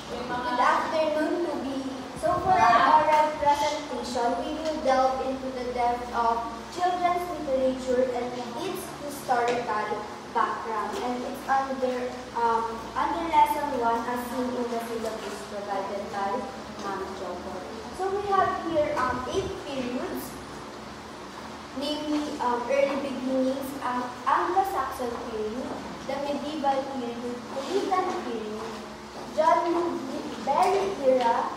Good afternoon to be. So for our oral presentation, we will delve into the depth of children's literature and its historical background. And it's under lesson 1 as seen in the syllabus provided by Ma'am Choco. So we have here 8 periods, namely early beginnings, Anglo-Saxon period, the medieval period, Puritan period, John Berry era,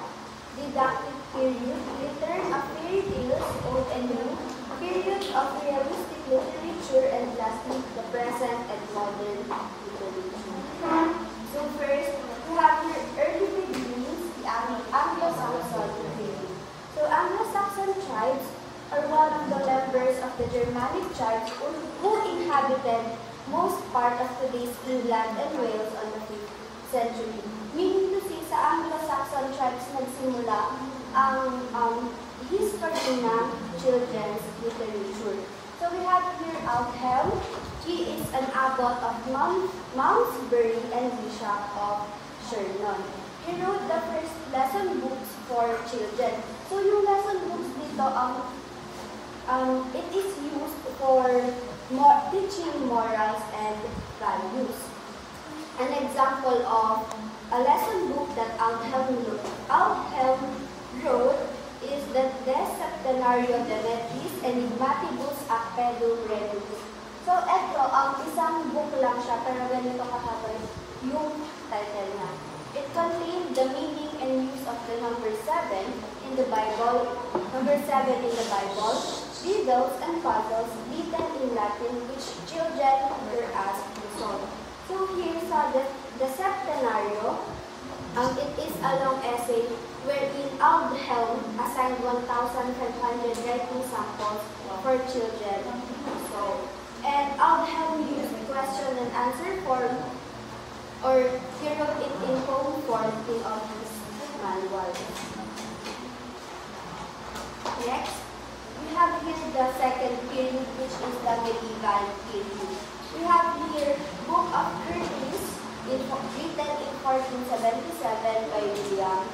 didactic period, return of fairy tales, old and new, period of realistic literature, and lastly, the present and modern literature. So first, we have here early beginnings, the Anglo-Saxon period. So Anglo-Saxon tribes are one of the members of the Germanic tribes who inhabited most part of today's England and Wales on the 5th century. Meaning to say, sa Anglo-Saxon tribes nagsimula ang history ng children's literature. So we have here Aldhelm. He is an abbot of Malmesbury and bishop of Shernon. He wrote the first lesson books for children. So yung lesson books dito, it is used for teaching morals and values. An example of a lesson book that Aldhelm wrote is the De Septenario de Legis Enigmatibus Appellum Redus. So ito, isang book lang siya, pero ganito kahaba yung title niya. It contained the meaning and use of the number 7 in the Bible, riddles and puzzles written in Latin which children were asked to solve. So here sa the Septenario, it is a long essay wherein Aldhelm assigned 1,500 writing samples for children. And Aldhelm used question and answer form, or he wrote it in poem form in all his manual. Next, we have here the second period, which is the medieval period. We have here Book of Curtis, written in 1477 by William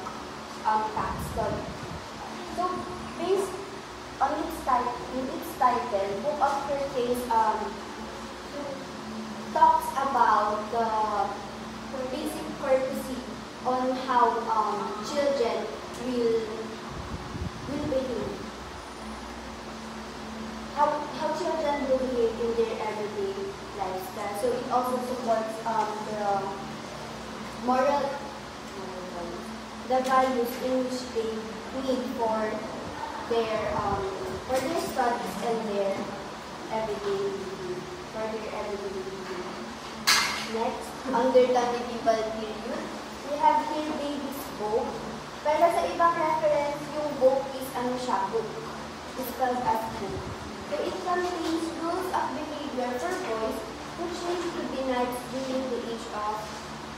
Caxton. So, based on its title, Book of Curtis talks about the basic courtesy on how children will behave. How children will behave in their everyday lifestyle. So it also supports the values in which they need for their studies and their everyday living. Next, under the medieval period, we have here baby's book. Pero sa ibang reference, yung book is book. It's called as book. So it contains rules of behavior for boys who change to be knights during the age of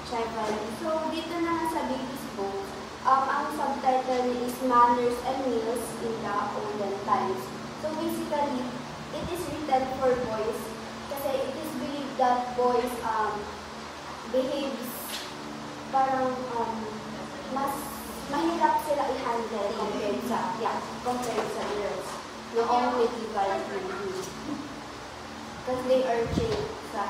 chivalry. So dito na sa baby's book, ang subtitle is Manners and Meals in the Olden Times. So basically, it is written for boys kasi it is believed that boys behaves parang mas mahirap sila i-handle compared sa girls. Noong medieval period. Because they are trained sa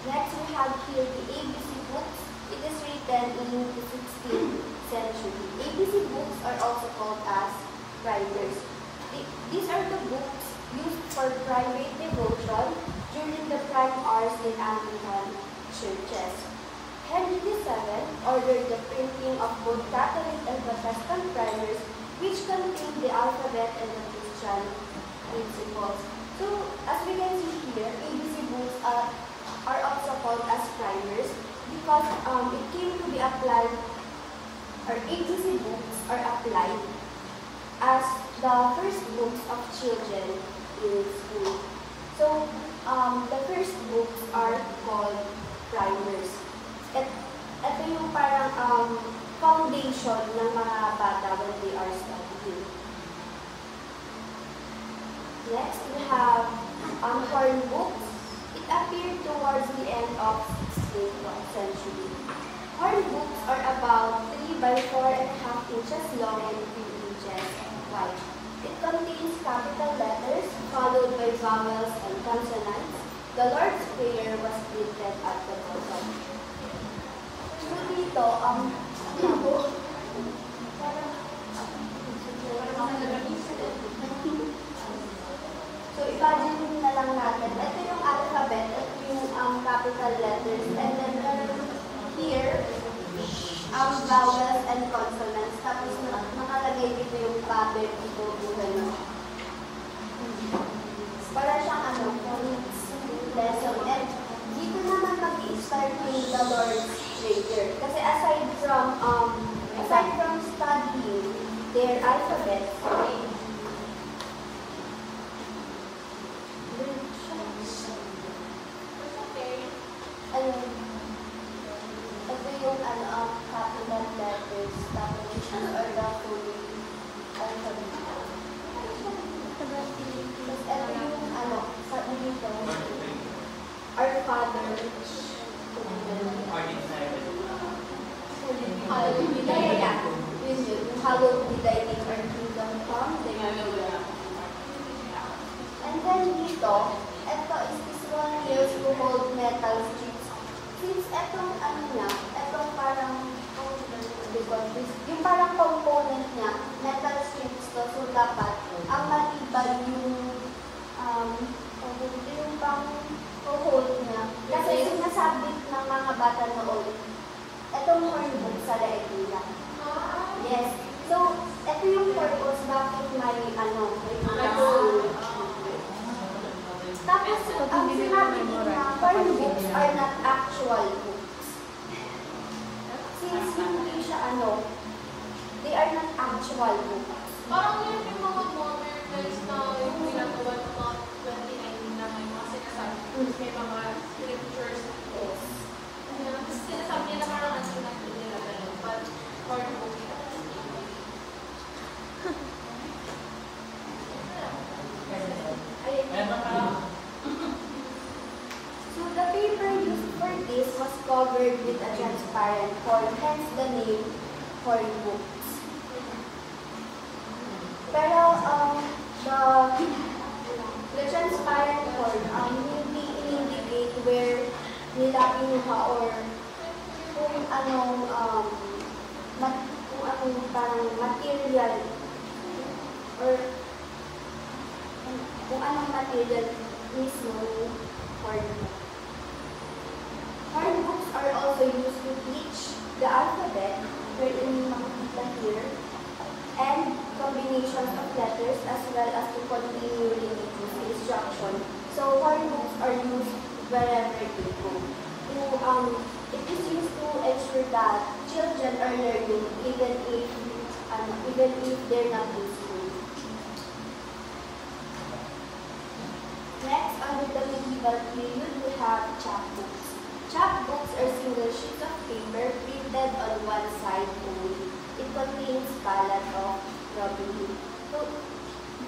Next, we have here the ABC books. It is written in the 16th century. ABC books are also called as primers. These are the books used for private devotion during the prime hours in Anglican churches. Henry VII ordered the printing of both Catholic and Protestant primers, which contain the alphabet and the Christian principles. So, as we can see here, ABC books are also called as primers because it came to be applied, or ABC books are applied as the first books of children in school. So, the first books are called primers. Ito yung parang foundation ng mga bata when they are studying. Next, we have horn books. It It appeared towards the end of 16th century. Horn books are about 3 by 4.5 inches long and 3 inches wide. It contains capital letters followed by vowels and consonants. The Lord's Prayer was printed at the bottom. So dito, so imagine na lang natin, ito yung alphabet, ito yung capital letters, and then here, vowels and consonants, tapos nakalagay dito yung paper dito, gano'n. Para siyang lesson. And dito naman mag-i-start yung the Lord's Prayer. Kasi aside from studying their alphabet, ito yung capital letters, tapos or the full alphabet. Tapos ito yung sabi dito, Our Father, hallowed be thy name. Hallowed be thy name, our kingdom come. And then dito, ito is this one nails to hold metal strips. Since etong etong parang, yung parang component niya, metal strips to, so dapat, ang matibay yung pang-hold niya. Kasi sinasabit ng mga bata noon, etong horn book sa leeg nila. Yes. So, ito yung purpose bakit may tapos, ang sinabi nila, horn books are not actual books. Since hindi siya they are not actual books. Parang yun yung mga modernize na yung ginagawa ng mga 2019 na may mga sinasabi. May mga scriptures. Yes. Tapos sinasabi nila parang nila ganun. But, horn book. So the paper used for this was covered with a transparent foil, hence the name horn books. Pero the transparent foil hindi indicate where nila kinuha or kung anong parang material or kung anong material mismo yung horn book. Horn books are also used to teach the alphabet, wherein makikita here, and combinations of letters as well as to continue religious instruction. So horn books are used wherever they go. It is used to ensure that children are learning even if they're not in school. Next, under the medieval period, we have chapbooks. Chapbooks are single sheets of paper printed on one side only. It contains ballad of Robin Hood. So,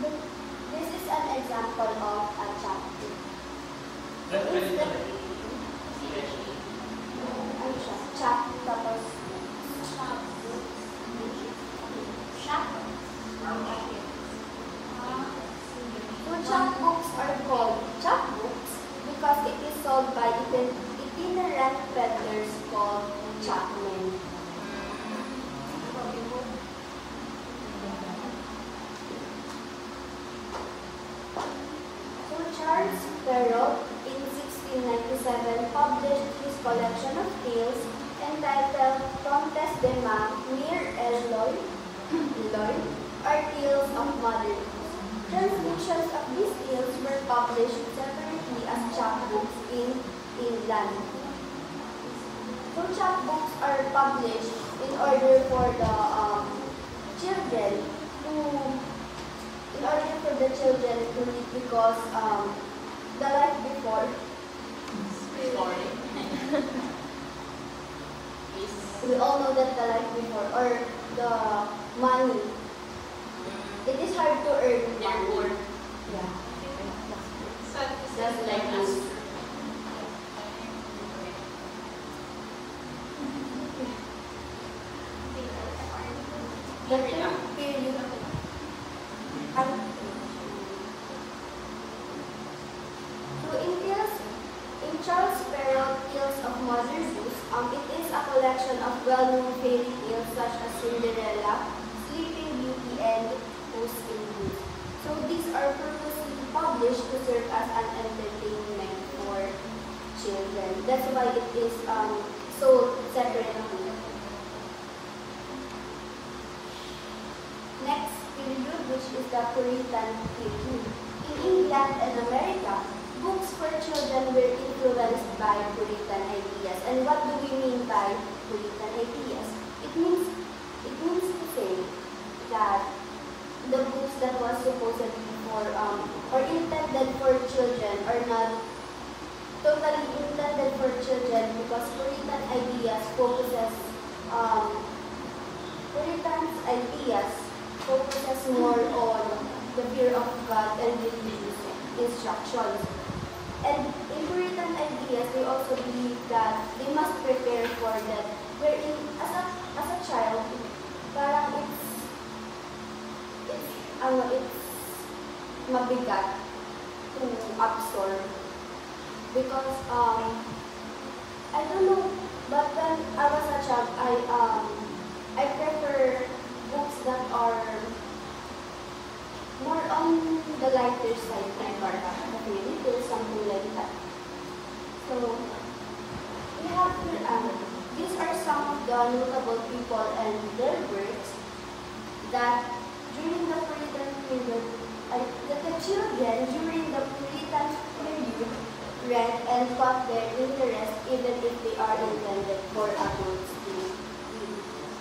this is an example of a chapbook. So, chapbooks are called chapbooks because it is sold by itinerant peddlers called chapmen. So Charles Perrault in 1697 published his collection of tales entitled Comtes de Mere Eloy, or Tales of Modern. Translations of these tales were published separately as chapbooks in England. So chapbooks are published in order for the children to read because the life before we all know that the life before or the money, it is hard to earn money. Yeah. Just like us. The third period, so in Charles Perrault Tales of Mother Goose, it is a collection of well-known fairy tales such as Cinderella, Sleeping Beauty, and Puss in Boots. So these are purposely published to serve as an entertainment for children. That's why it is sold separately. Next period, which is the Puritan period. In England and America, books for children were influenced by Puritan ideas. And what do we mean by Puritan ideas? It means to say that the books that was supposedly for or intended for children are not totally intended for children, because Puritan ideas focuses more on the fear of God and religious instructions. And in Puritan ideas, they also believe that they must prepare for that. Wherein, as a child, parang it's mabigat to absorb, because I don't know, but when I was a child, I prefer books that are more on the lighter side, like fairy tales, something like that. So we have here, these are some of the notable people and their works that during the Puritan period, that the children during the Puritan period read and caught their interest, even if they are intended for adults to read.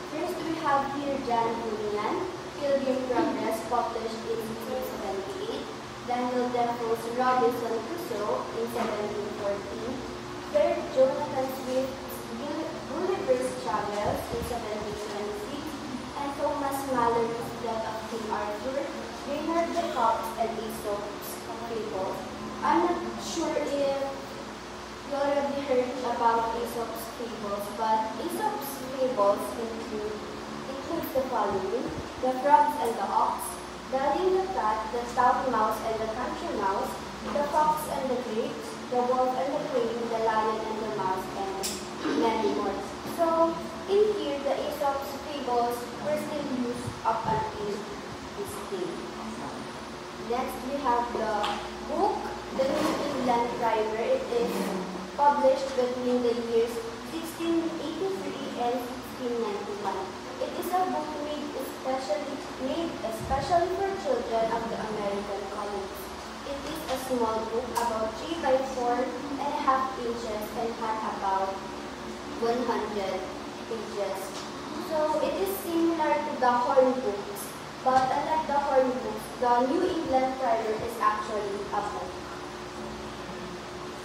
First, we have here John Bunyan, Pilgrim Progress, published in 1678. Daniel Defoe's Robinson Crusoe in 1714. Third, Jonathan Swift's Gulliver's Travels in 1726. And Thomas Mallory's Death of King Arthur, Reynard the Fox, and Aesop's Fables. I'm not sure if you already heard about Aesop's Fables, but Aesop's Fables includes the following: the frogs and the ox, the lame the cat, the stout mouse and the country mouse, the fox and the grapes, the wolf and the crane, the lion and the mouse, and many more. So, in here, the Aesop's Fables were still used up until this day. Next, we have the book, The New England Primer. It is published between the years 1683 and 1691. It is a book made especially for children of the American colonies. It is a small book, about 3 by 4.5 inches, and had about 100 pages. So it is similar to the horn books, but unlike the horn books, the New England Primer is actually a book.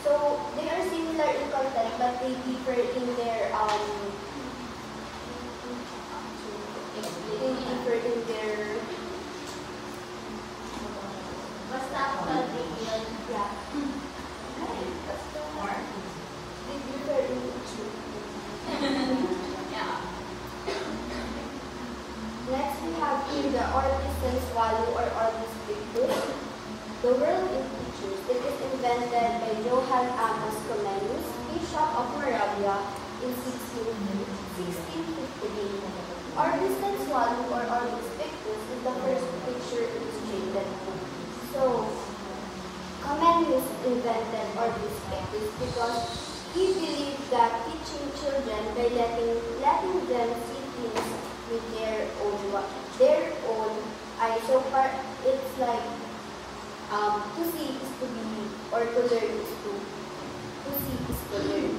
So they are similar in content, but they differ in their Basta detail. Yeah. More. They differ in each. Yeah. Next, we have here the Orlis and Swallow, or Orlis Pictus. The World in Pictures. It is invented by Johann Amos Comenius, Bishop of Moravia, in 1653. Orlis and Swallow, or Orlis Pictus, is the first picture illustrated book. So, Comenius invented Orlis Pictus because he believed that teaching children by letting them see things with their own eyes. So far, it's like to see is to believe, or to learn is to see is to learn.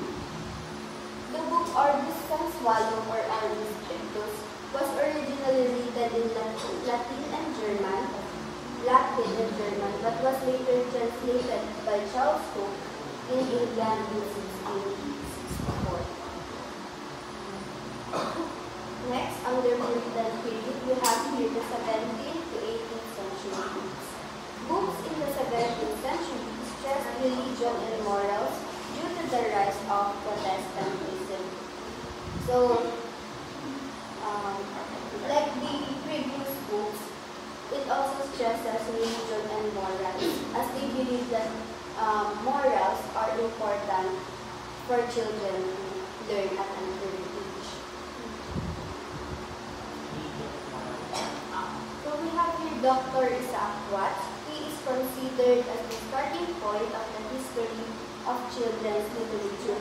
The book Orlis and Swallow, or Orlis Pictus, was originally written in Latin and German, but was later translated by Charles Cook in England in 1664. Next, under Puritan period, we have here the 17th to 18th century books. Books in the 17th century stressed religion and morals due to the rise of Protestantism. So, like the children to learn at an early age. So we have here Dr. Isaac Watts. He is considered as the starting point of the history of children's literature,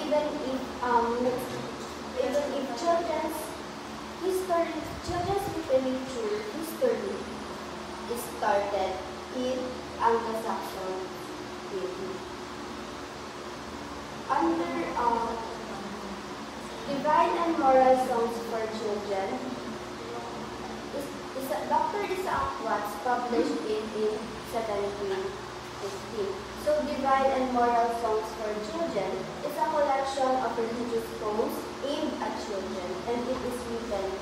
even if children's literature history is started in Anglo-Saxon period. Under Divine and Moral Songs for Children, Dr. Isaac Watts published it in 1715. So Divine and Moral Songs for Children is a collection of religious poems aimed at children, and it is written,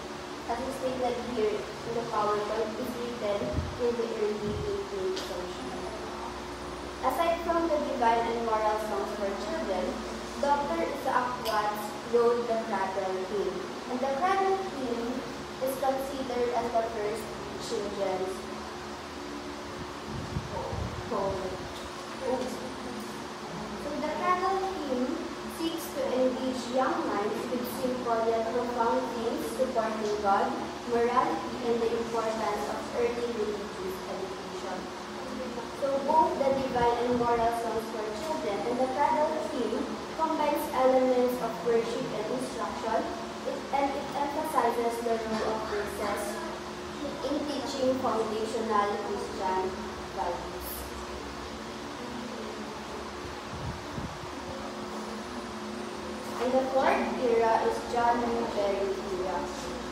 as is stated here in the PowerPoint, is written in the early 18th century. Aside from the Divine and Moral Songs for Children, Dr. Isaac Watts wrote the Cradle Hymn, and the Cradle Hymn is considered as the first children's poem. So the Cradle Hymn seeks to engage young minds with simple yet profound themes supporting God, morality, and the importance of early religious education. So both the Divine and Moral Songs for Children and the Cradle Hymn combines elements of worship and instruction, and it emphasizes the role of verses in teaching foundational Christian values. And the fourth era is John Newbery era.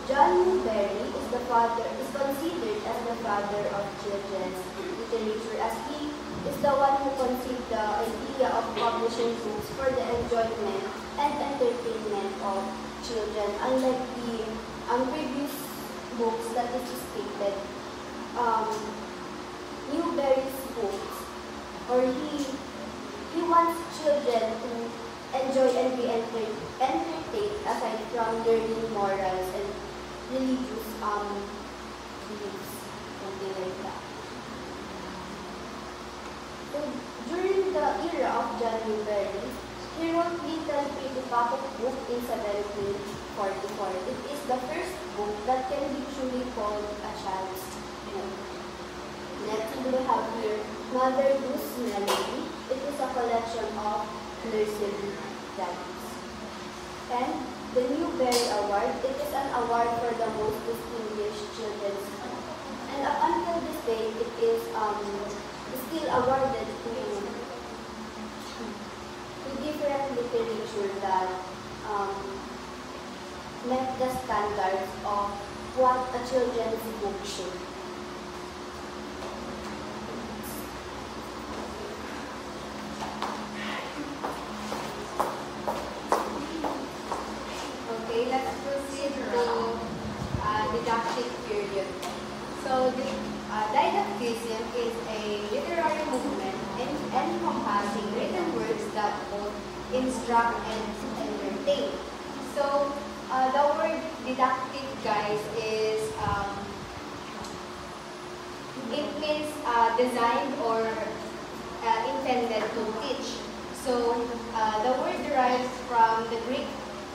John Newbery is considered as the father of children's literature, as he is the one who conceived the idea of publishing books for the enjoyment and entertainment of children. Unlike the previous books that is stated, Newbery's books, or he wants children to enjoy and be entertained aside from learning morals and religious beliefs, something like that. So during the era of John Newbery, he wrote Little Pretty Pocket Book in 1744. It is the first book that can be truly called a child's book. Next, we have here Mother Goose Melody. It is a collection of nursery rhymes. And the Newbery Award, it is an award for the most distinguished children's book. And up until this day, it is still awarded to different literature that met the standards of what a children's book should be. Okay, let's proceed to didactic period. So, didacticism is a literary movement encompassing written works that both instruct and entertain. So, the word didactic, guys, is it means designed or intended to teach. So, the word derives from the Greek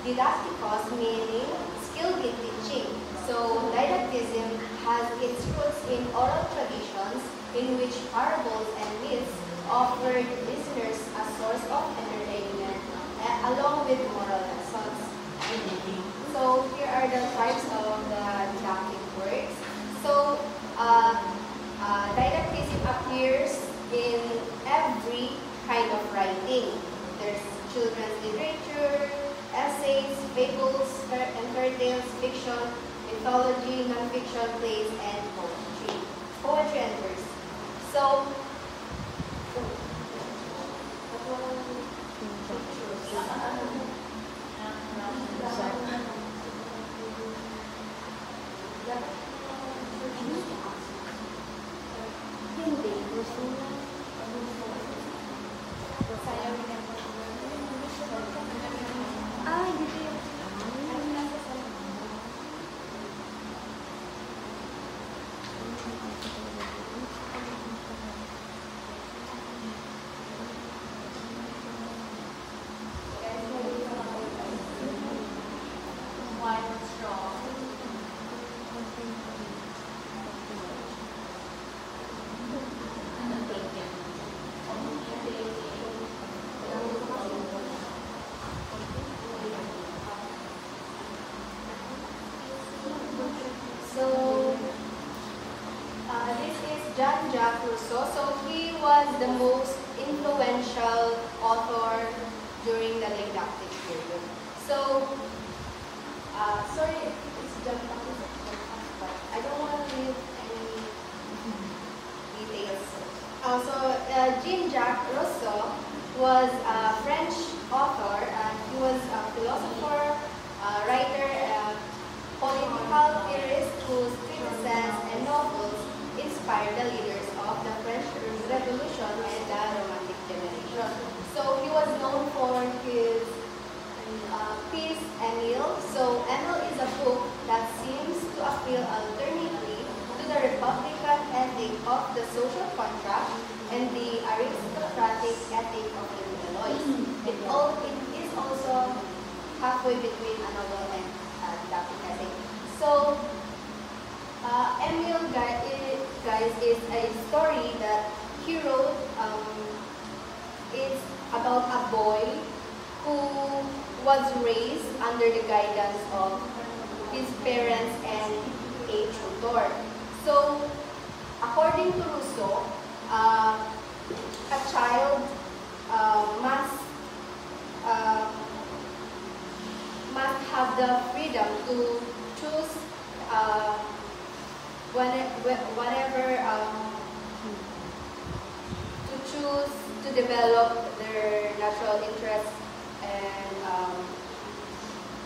didaktikos, meaning skilled in teaching. So, didacticism has its roots in oral traditions in which parables and myths offered listeners a source of entertainment along with moral lessons. So, here are the types of the didactic works. So, didacticism appears in every kind of writing. There's children's literature, essays, fables, and fairy tales, fiction, mythology, non-fiction, plays, and poetry. Poetry and verse. So, quiet and strong. So, this is Jean-Jacques Rousseau. So, he was the most influential author during the didactic period. So, sorry, it's Jean-Jacques Rousseau, but I don't want to leave any details. Jean-Jacques Rousseau was a French author, and he was a philosopher, writer, political theorist whose treatises and novels inspired the leaders of the French Revolution and the Romantic generation. So he was known for his piece Emile. So Emile is a book that seems to appeal alternately to the republican ethic of the social contract and the aristocratic ethic of the Middle It is also halfway between a novel and didactic ethic. So, Emile, guys, is a story that he wrote. It's about a boy who was raised under the guidance of his parents and a tutor. So, according to Rousseau, a child must have the freedom to choose whatever to choose to develop their natural interests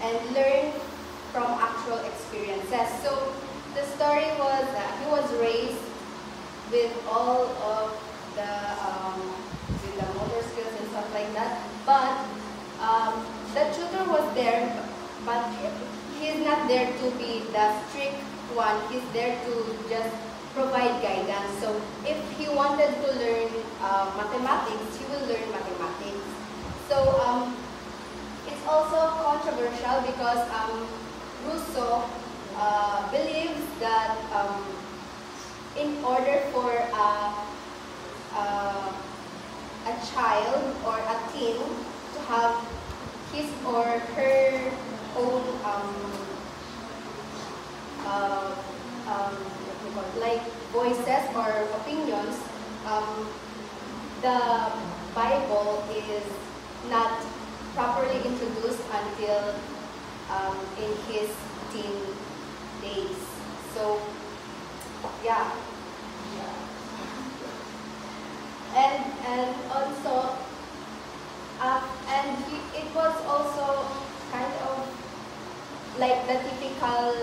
and learn from actual experiences. So the story was that he was raised with all of the motor skills and stuff like that, but the tutor was there, but he's not there to be the strict one. He's there to just provide guidance. So if he wanted to learn mathematics, he will learn mathematics. So it's also controversial because Rousseau believes that in order for a child or a teen to have his or her own like voices or opinions, the Bible is not properly introduced until in his teen days. So yeah. And also it was also kind of like the typical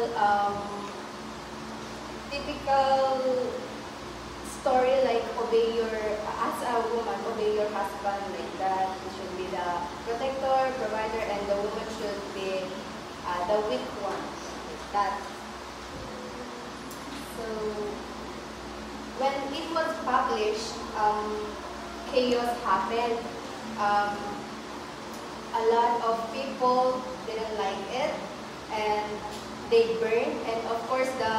story, like as a woman, obey your husband, like that. He should be the protector, provider, and the woman should be the weak one, like that. So when it was published, chaos happened. A lot of people didn't like it, and they burned. And of course, the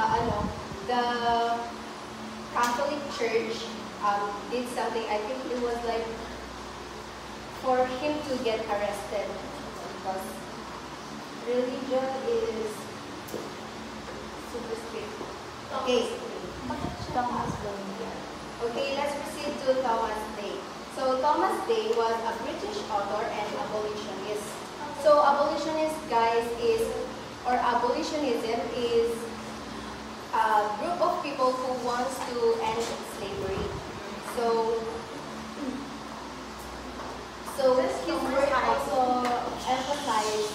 Catholic Church did something. I think it was like for him to get arrested, because religion is super strict. Okay. Okay, let's proceed to Thomas Day. So Thomas Day was a British author and abolitionist. So abolitionist, guys, abolitionism is a group of people who wants to end slavery. So his work also emphasized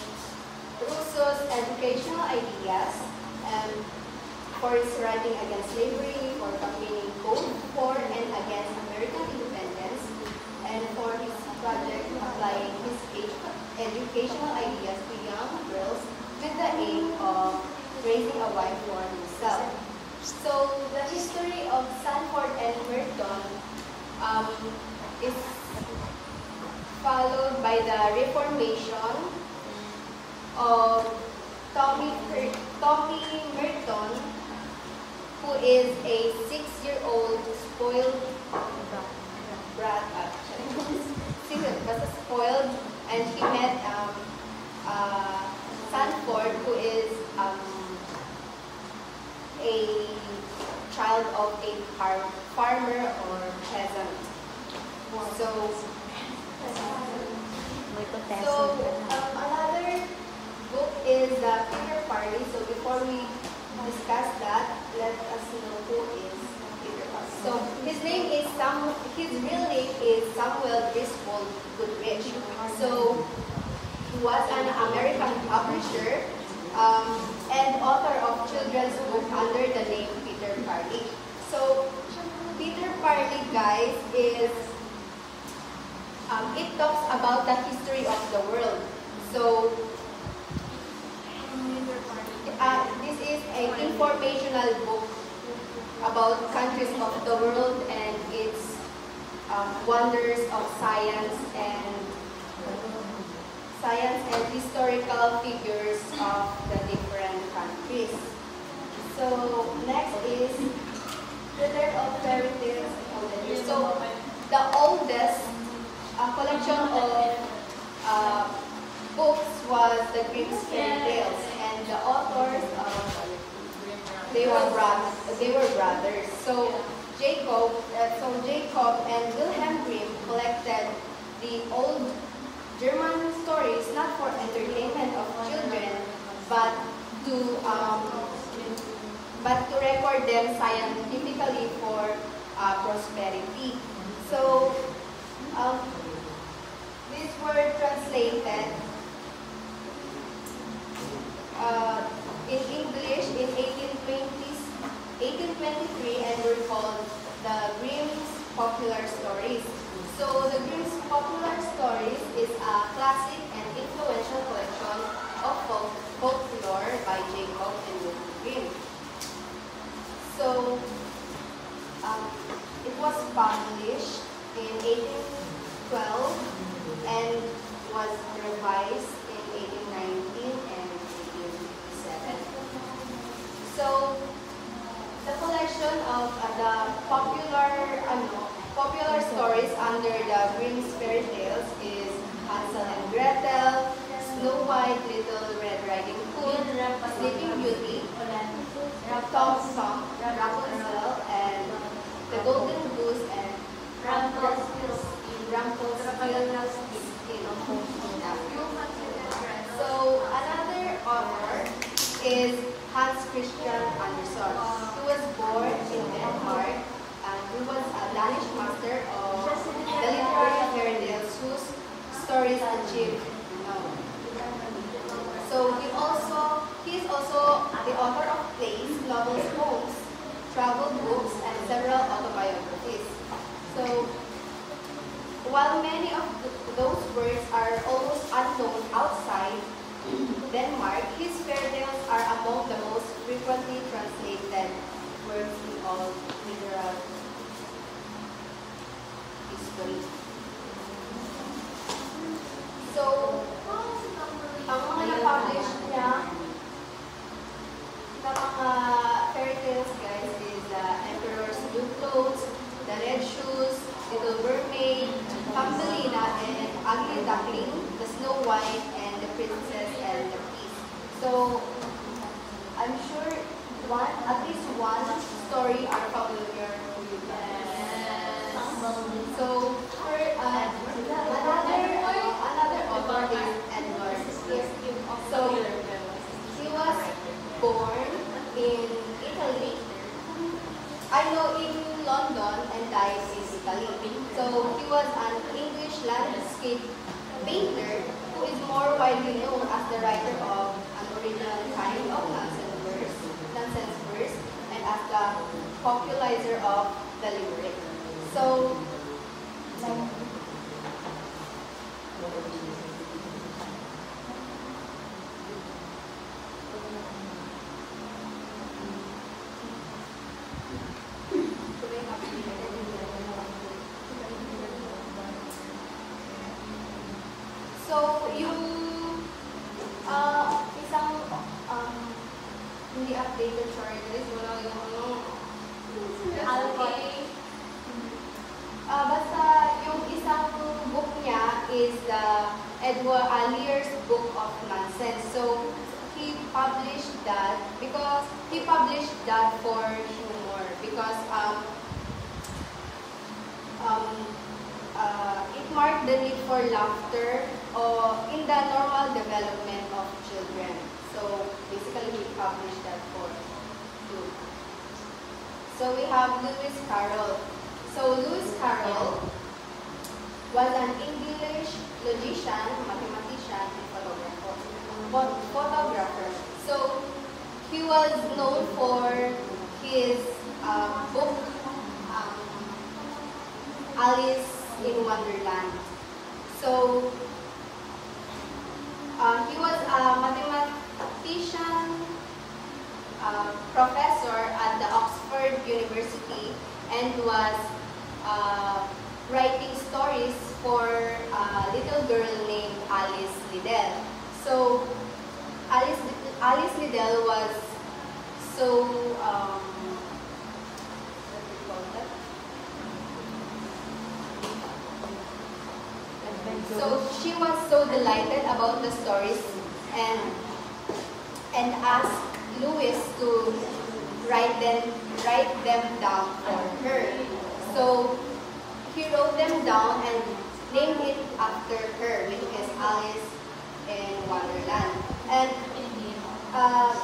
Rousseau's educational ideas for his writing against slavery, for campaigning both for and against American independence, and for his project applying his educational ideas to young girls with the aim of raising a wife for himself. So the history of Sandford and Merton is followed by the reformation of Tommy Merton, who is a 6-year-old spoiled brat, basta spoiled, and he met Sanford, who is a child of a farmer or peasant. Another book is Peter Parley. So before we discuss that, let us know who is Peter Parley. So his real name is Samuel Griswold Goodrich. So he was an American publisher and author of children's book under the name Peter Parley. So Peter Parley, guys, is it talks about the history of the world. So this is an informational book about countries of the world and its wonders of science and historical figures of the different countries. So next is the Death of Fairy Tales. So the oldest collection of books was the Grimm's Fairy Tales, and the authors they were brothers. So Jacob and Wilhelm Grimm collected the old German stories not for entertainment of children, but to record them scientifically for prosperity. So these were translated in English in 1823 and were called the Grimm's Popular Stories. So the Grimm's Popular Stories is a classic and influential collection of folklore by Jacob and Wilhelm Grimm. So it was published in 1812 and was revised in 1819 and 1857. So the collection of the popular stories under the Grimm's Fairy Tales is Hansel and Gretel, Snow White, Little Red Riding Hood, Sleeping Beauty, Tom Thumb, Rapunzel, and the Golden Goose, and Rumpelstiltskin. So another author is Hans Christian Andersen, who was born in Denmark, and who was a Danish master of the literary fairy tales whose stories achieved renown. So he is also the author of plays, novels, poems, travel books, and several autobiographies. So while many of those works are almost unknown outside Denmark, his fairy tales are among the most frequently translated works in all literal history. So, ang mga na-publish niya na mga fairy tales, guys, is Emperor's New Clothes, The Red Shoes, Little Mermaid, Thumbelina, and Ugly Duckling, The Snow White, and The Princess and the Beast. So, I'm sure at least one story are familiar with you guys. So, another author is Edward Swift. So, he was born in Italy. In London and died in Italy. So he was an English landscape painter who is more widely known as the writer of an original kind of nonsense verse and as the popularizer of the lyric. So yung literature, guys. Wala yung ano. Okay. Basta yung isang book niya is the Edward Allier's Book of Nonsense. So, he published that for humor because it marked the need for laughter in the normal development of children. So, basically, he published that for you. So, we have Lewis Carroll. So, Lewis Carroll was an English logician, mathematician, and photographer. So, he was known for his book, Alice in Wonderland. So, he was a mathematician, professor at the Oxford University, and was writing stories for a little girl named Alice Liddell. So, Alice Liddell was so, what do you call that? So she was so delighted about the stories and asked Lewis to write them down for her. So he wrote them down and named it after her, which is Alice in Wonderland. And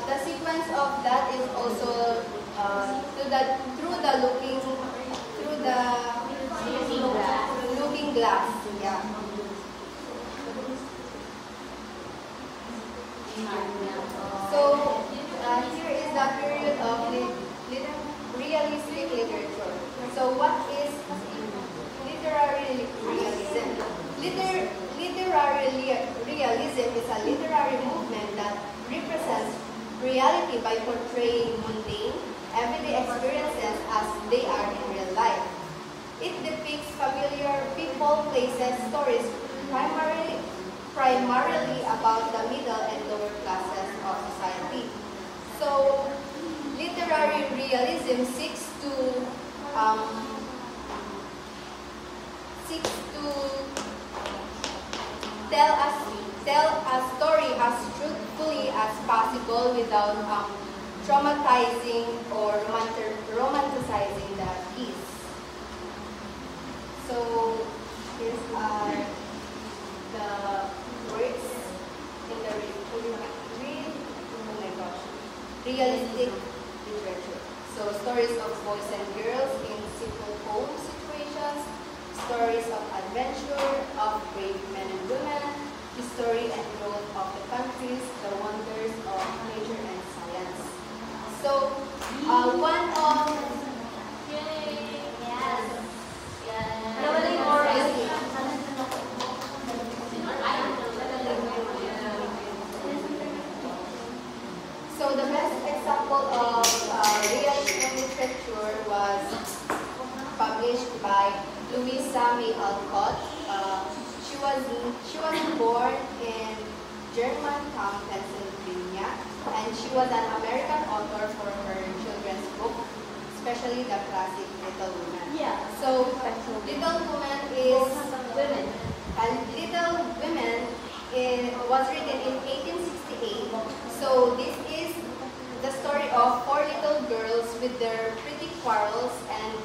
the sequence of that is also through the looking glass. Yeah. So here is the period of realistic literature. So what is literary realism? Literary realism is a literary movement that represents reality by portraying mundane, everyday experiences as they are in real life. It depicts familiar people, places, stories, primarily about the middle and lower classes of society. So, literary realism seeks to tell a story as truthfully as possible without traumatizing or romanticizing the piece. So, here's the words in the realistic literature. So, stories of boys and girls in simple home situations, stories of adventure, of brave men and women, history and growth of the countries, the wonders of nature and science. So, one of So the best example of realistic literature was published by Louisa May Alcott. She was born in Germantown, Pennsylvania, and she was an American author for her children's book, especially the classic Little Women. Yeah. So Little Women was written in 1868. So this is the story of four little girls with their pretty quarrels and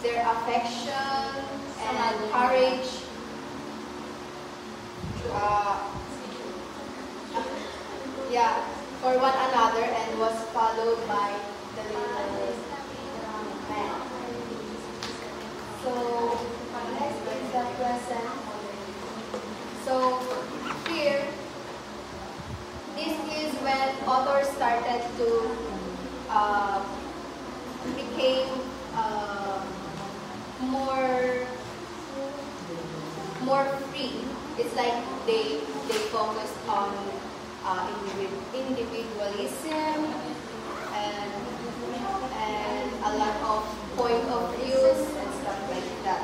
their affection and courage for one another, and was followed by the little men. So next is the present. So here, this is when authors started to became more free. It's like they focused on individualism and a lot of point of views and stuff like that.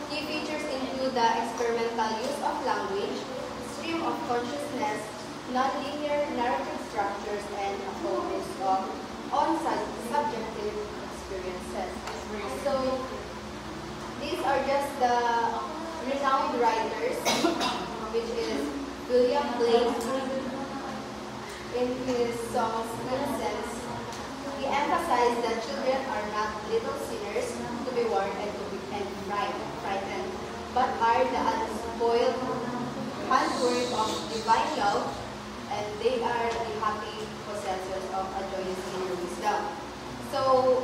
Key features include the experimental use of language, stream of consciousness, non-linear narrative structures, and a focus on subjective experiences. So these are just the renowned writers, which is William Blake. In his songs Innocence, he emphasized that children are not little sinners to be warned and to be frightened, but are the unspoiled handwork of divine love, and they are the happy possessors of a joyous inner wisdom. So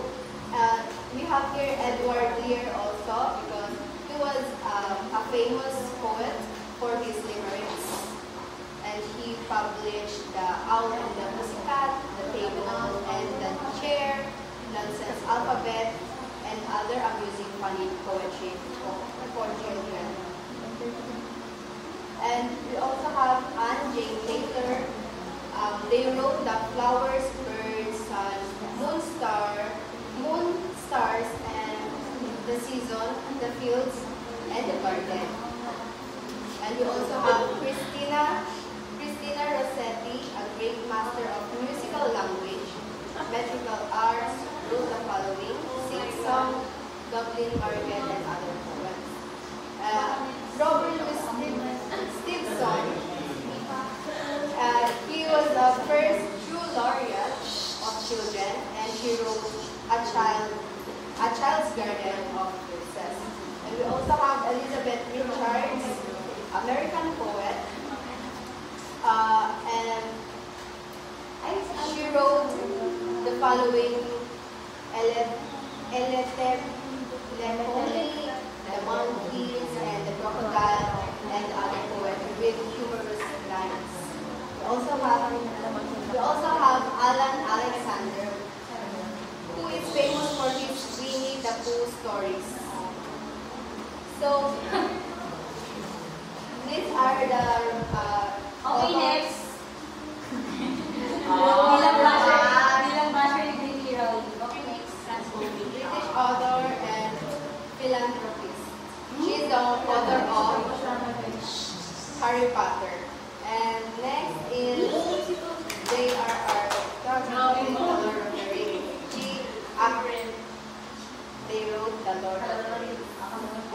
we have here Edward Lear also, because he was a famous poet for his limericks, and he published The Owl and the Pussycat, The Table and the Chair, Nonsense Alphabet, and other amusing, funny poetry for children. And we also have Anne Jane Taylor. They wrote The Flowers, Birds, Sun, Moon, Stars, and The Season, The Fields, and the Garden. And we also have Christina Rossetti, a great master of musical language, metrical arts, wrote the following: Sing-Song, Dublin Margaret, and other poems. Robert Louis Stevenson, he was the first true laureate of children, and he wrote a child's garden of verses. And we also have Elizabeth Richards, American poet, and she wrote the following: Lemony, The Monkeys, and The Crocodile, and other poetry with humorous lines. We also have Alan Alexander, who is famous for his Winnie the Pooh stories. So these are the Okay, next. Bilang basher ni Green Hero. Okay, next. Transphobia. British author and philanthropist. She is the author of Harry Potter. And next is J.R.R. Tolkien, The Lord of the Rings. They wrote The Lord of the Rings.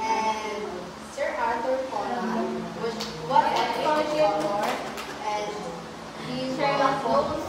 And Sir Arthur Conan was a British author, and he was known for Sherlock Holmes.